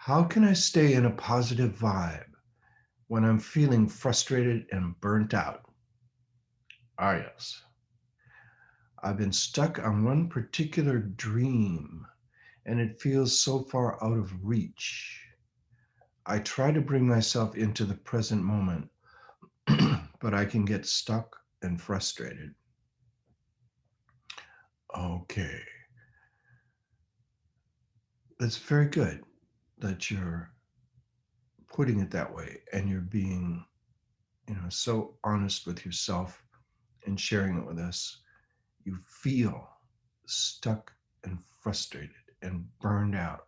How can I stay in a positive vibe when I'm feeling frustrated and burnt out? Ah, yes. I've been stuck on one particular dream and it feels so far out of reach. I try to bring myself into the present moment, but I can get stuck and frustrated. Okay, that's very good that you're putting it that way and you're being, so honest with yourself and sharing it with us. You feel stuck and frustrated and burned out.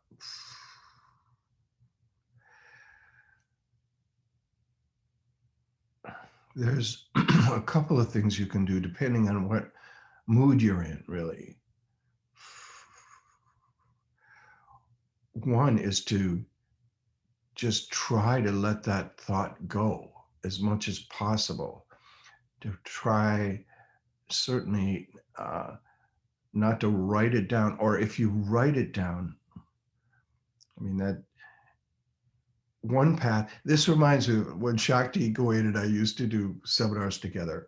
There's a couple of things you can do depending on what mood you're in, really. One is to just try to let that thought go as much as possible. To try, certainly, not to write it down, or if you write it down, I mean, that one path. This reminds me of when Shakti Goyal and I used to do seminars together.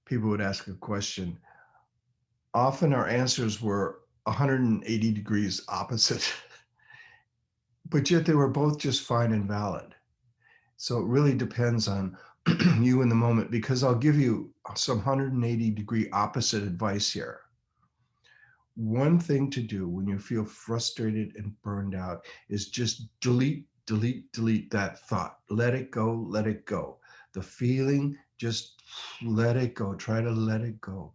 People would ask a question. Often our answers were 180 degrees opposite, but yet they were both just fine and valid. So it really depends on you in the moment, because I'll give you some 180-degree opposite advice here. One thing to do when you feel frustrated and burned out is just delete that thought. Let it go, let it go. The feeling, just let it go. Try to let it go.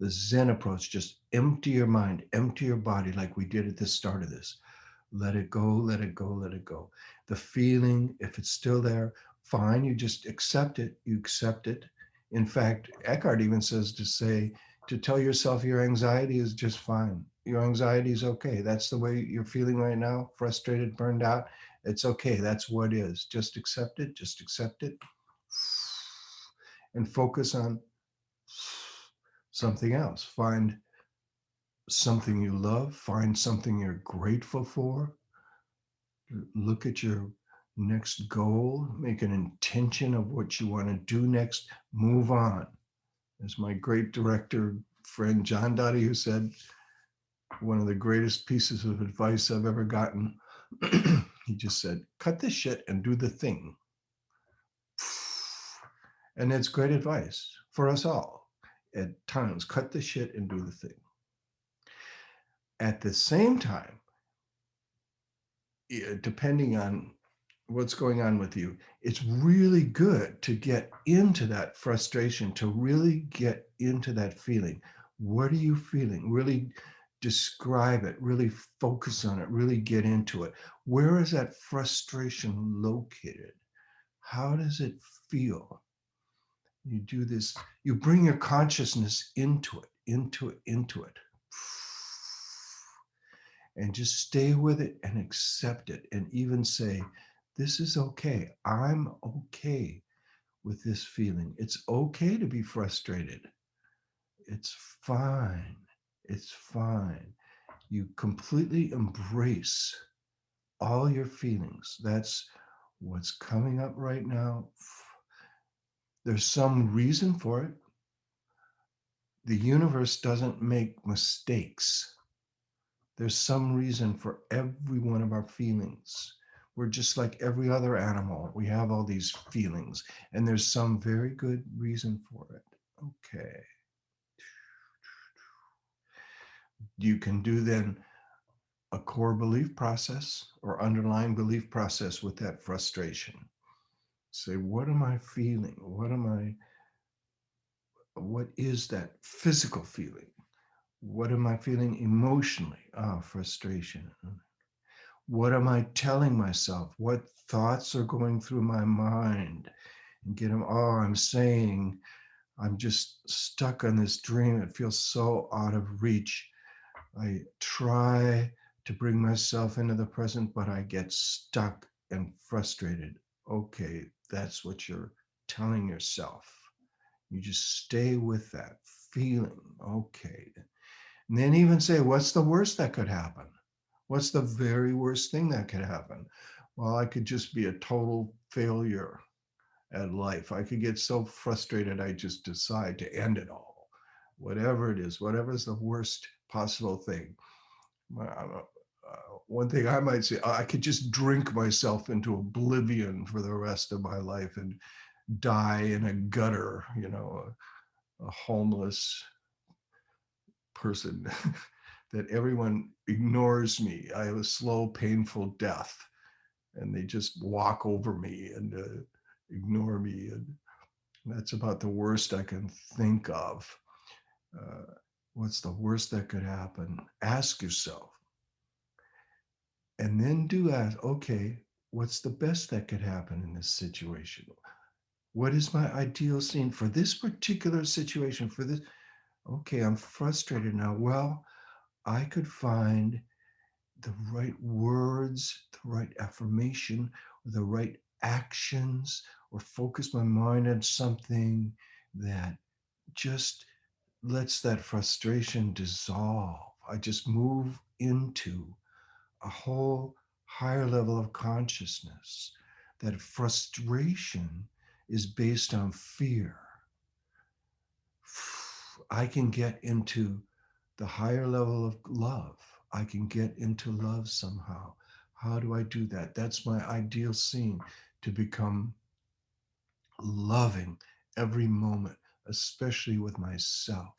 The Zen approach, just empty your mind, empty your body, like we did at the start of this. Let it go, let it go, let it go. The feeling, if it's still there, fine. You just accept it. You accept it. In fact, Eckhart even says to tell yourself your anxiety is just fine. Your anxiety is okay. That's the way you're feeling right now, frustrated, burned out. It's okay. That's what is. Just accept it. Just accept it. And focus on something else. Find something you love. Find something you're grateful for. Look at your next goal. Make an intention of what you want to do next. Move on. As my great director friend John Dottie, who said, one of the greatest pieces of advice I've ever gotten. He just said, cut the shit and do the thing. And it's great advice for us all at times. Cut the shit and do the thing. At the same time, depending on what's going on with you, it's really good to get into that frustration, to really get into that feeling. What are you feeling? Really describe it, really focus on it, really get into it. Where is that frustration located? How does it feel? You do this, you bring your consciousness into it, into it, into it. And just stay with it and accept it, and even say, this is okay. I'm okay with this feeling. It's okay to be frustrated. It's fine. It's fine. You completely embrace all your feelings. That's what's coming up right now. There's some reason for it. The universe doesn't make mistakes. There's some reason for every one of our feelings. We're just like every other animal. We have all these feelings, and there's some very good reason for it. Okay. You can do then a core belief process or underlying belief process with that frustration. Say, what am I feeling? What is that physical feeling? What am I feeling emotionally? Ah, frustration. What am I telling myself? What thoughts are going through my mind? And get them, oh, I'm saying, I'm just stuck on this dream. It feels so out of reach. I try to bring myself into the present, but I get stuck and frustrated. Okay, that's what you're telling yourself. You just stay with that feeling. Okay. And then even say, what's the worst that could happen? What's the very worst thing that could happen? Well, I could just be a total failure at life. I could get so frustrated, I just decide to end it all. Whatever it is, whatever is the worst possible thing. One thing I might say, I could just drink myself into oblivion for the rest of my life and die in a gutter, a homeless person that everyone ignores me. I have a slow, painful death, and they just walk over me and ignore me. And that's about the worst I can think of. Uh, what's the worst that could happen? Ask yourself, and then do ask, okay, what's the best that could happen in this situation? What is my ideal scene for this particular situation? For this, okay, I'm frustrated now. Well, I could find the right words, the right affirmation, the right actions, or focus my mind on something that just lets that frustration dissolve. I just move into a whole higher level of consciousness. That frustration is based on fear. I can get into the higher level of love. I can get into love somehow. How do I do that? That's my ideal scene, to become loving every moment, especially with myself.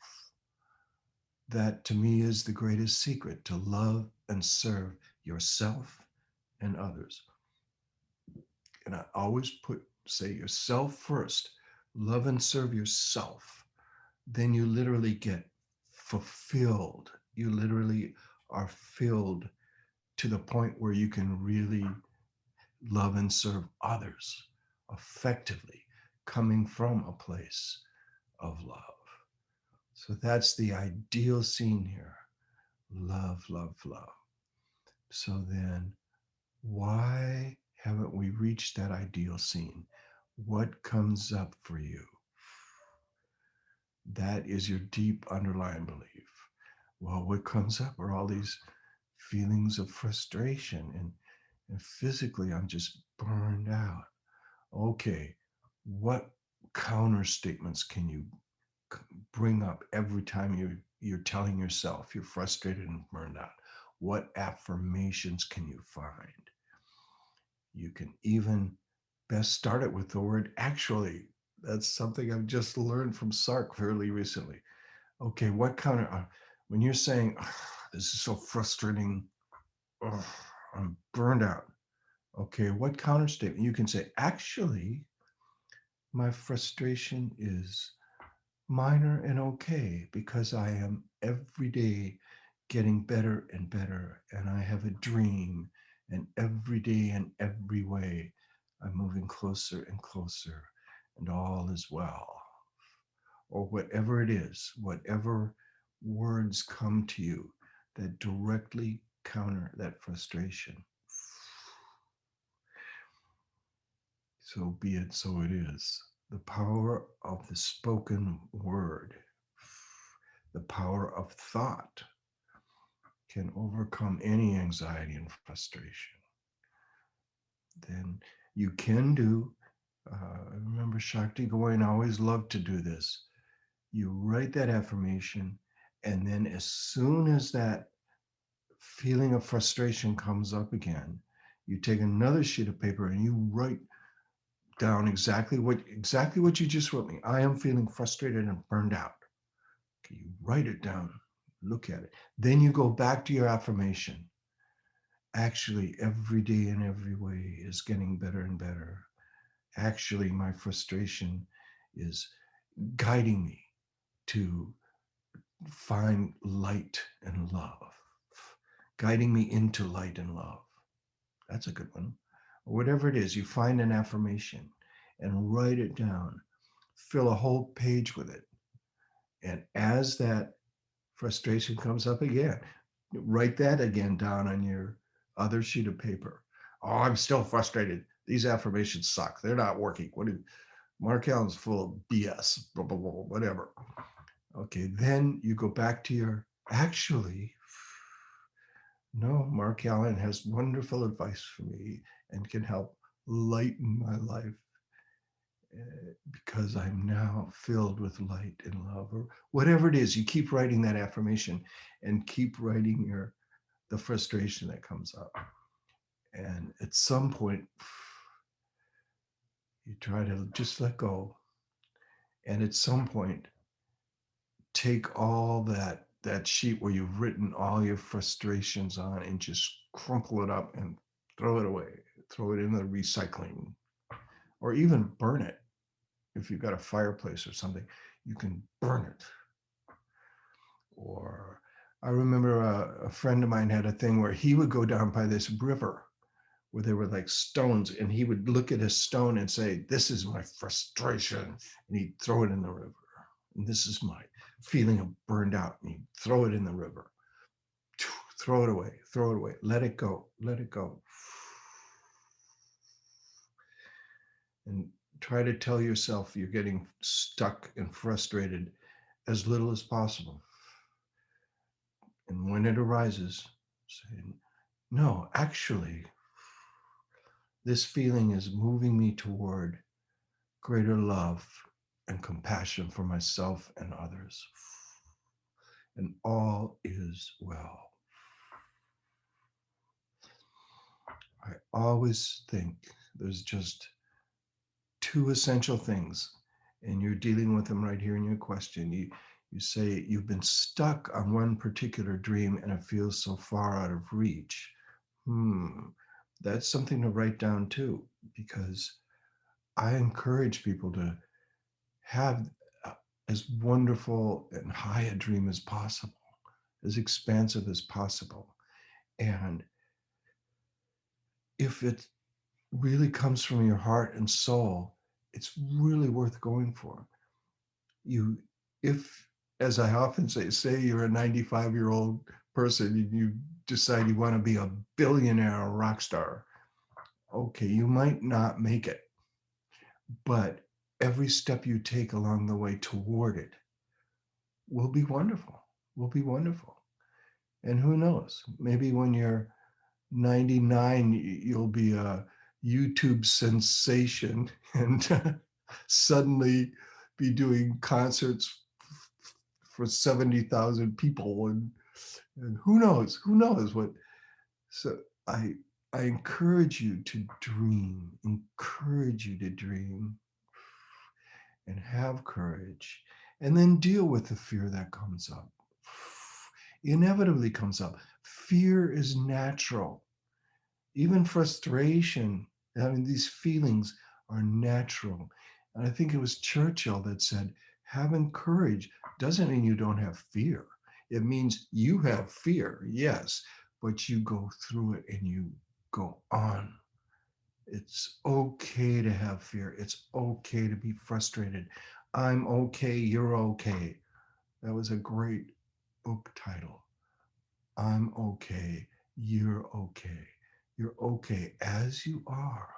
That to me is the greatest secret, to love and serve yourself and others. And I always say yourself first, love and serve yourself. Then you literally get fulfilled. You literally are filled to the point where you can really love and serve others effectively, coming from a place of love. So that's the ideal scene here. Love, love, love. So then, why haven't we reached that ideal scene? What comes up for you? That is your deep underlying belief. Well, what comes up are all these feelings of frustration, and physically I'm just burned out. Okay, what counter statements can you bring up every time you're telling yourself you're frustrated and burned out? What affirmations can you find? You can even best start it with the word actually. That's something I've just learned from Sark fairly recently. Okay, what counter, when you're saying, "Ugh, this is so frustrating, ugh, I'm burned out." Okay, what counter statement? You can say, actually, my frustration is minor and okay because I am every day getting better and better, and I have a dream, and every day in every way I'm moving closer and closer, and all is well. Or whatever it is, whatever words come to you that directly counter that frustration. So be it, so it is. The power of the spoken word, the power of thought, can overcome any anxiety and frustration. Then you can do, I remember Shakti Gawain always loved to do this. You write that affirmation, and then as soon as that feeling of frustration comes up again, you take another sheet of paper and you write down exactly what you just wrote me. I am feeling frustrated and burned out. Okay, you write it down, look at it. Then you go back to your affirmation. Actually, every day in every way is getting better and better. Actually, my frustration is guiding me to find light and love, guiding me into light and love. That's a good one. Or whatever it is, you find an affirmation and write it down. Fill a whole page with it. And as that frustration comes up again, write that again down on your other sheet of paper. Oh, I'm still frustrated. These affirmations suck. They're not working. Mark Allen's full of BS, blah, blah, blah, whatever. Okay, then you go back to your actually, No, Mark Allen has wonderful advice for me and can help lighten my life because I'm now filled with light and love, or whatever it is. You keep writing that affirmation and keep writing the frustration that comes up. And at some point, you try to just let go. And at some point, take all that sheet where you've written all your frustrations on and just crumple it up and throw it away. Throw it in the recycling, or even burn it. If you've got a fireplace or something, you can burn it. Or I remember a friend of mine had a thing where he would go down by this river where there were like stones, and he would look at a stone and say, "This is my frustration," and he'd throw it in the river. And this is my feeling of burned out, and he'd throw it in the river. Throw it away, throw it away, let it go, let it go. And try to tell yourself you're getting stuck and frustrated as little as possible. And when it arises, say, no, actually, this feeling is moving me toward greater love and compassion for myself and others. And all is well. I always think there's just two essential things, and you're dealing with them right here in your question. You say you've been stuck on one particular dream and it feels so far out of reach. That's something to write down too, because I encourage people to have as wonderful and high a dream as possible, as expansive as possible. And if it really comes from your heart and soul, it's really worth going for. You, if, as I often say you're a 95-year-old person and you decide you want to be a billionaire or rock star. Okay, you might not make it, but every step you take along the way toward it will be wonderful. Will be wonderful. And who knows? Maybe when you're 99, you'll be a YouTube sensation and suddenly be doing concerts for 70,000 people. And who knows what. So I, I encourage you to encourage you to dream and have courage, and then deal with the fear that comes up. Inevitably comes up. Fear is natural. Even frustration, I mean, these feelings are natural. And I think it was Churchill that said, having courage doesn't mean you don't have fear. It means you have fear, yes, but you go through it and you go on. It's okay to have fear. It's okay to be frustrated. I'm okay, you're okay. That was a great book title. I'm okay, you're okay. You're okay as you are.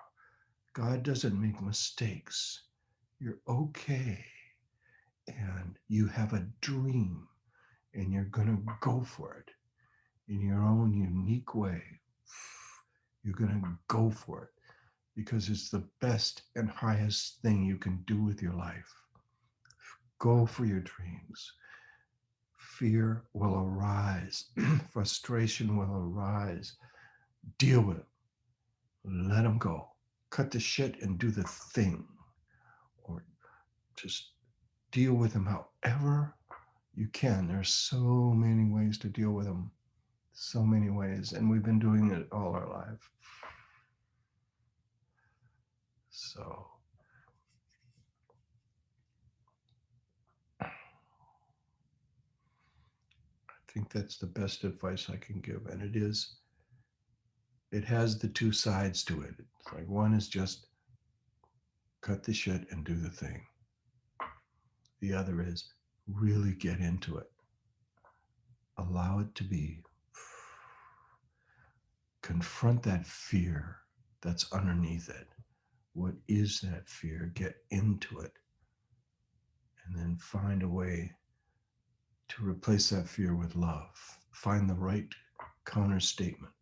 God doesn't make mistakes. You're okay. And you have a dream and you're going to go for it in your own unique way. You're going to go for it because it's the best and highest thing you can do with your life. Go for your dreams. Fear will arise, frustration will arise. Deal with it. Let them go. Cut the shit and do the thing. Or just deal with them however you can. There's so many ways to deal with them. So many ways. And we've been doing it all our life. So I think that's the best advice I can give. And it has the two sides to it. It's like one is just cut the shit and do the thing. The other is really get into it. Allow it to be. Confront that fear that's underneath it. What is that fear? Get into it. And then find a way to replace that fear with love. Find the right counter statement.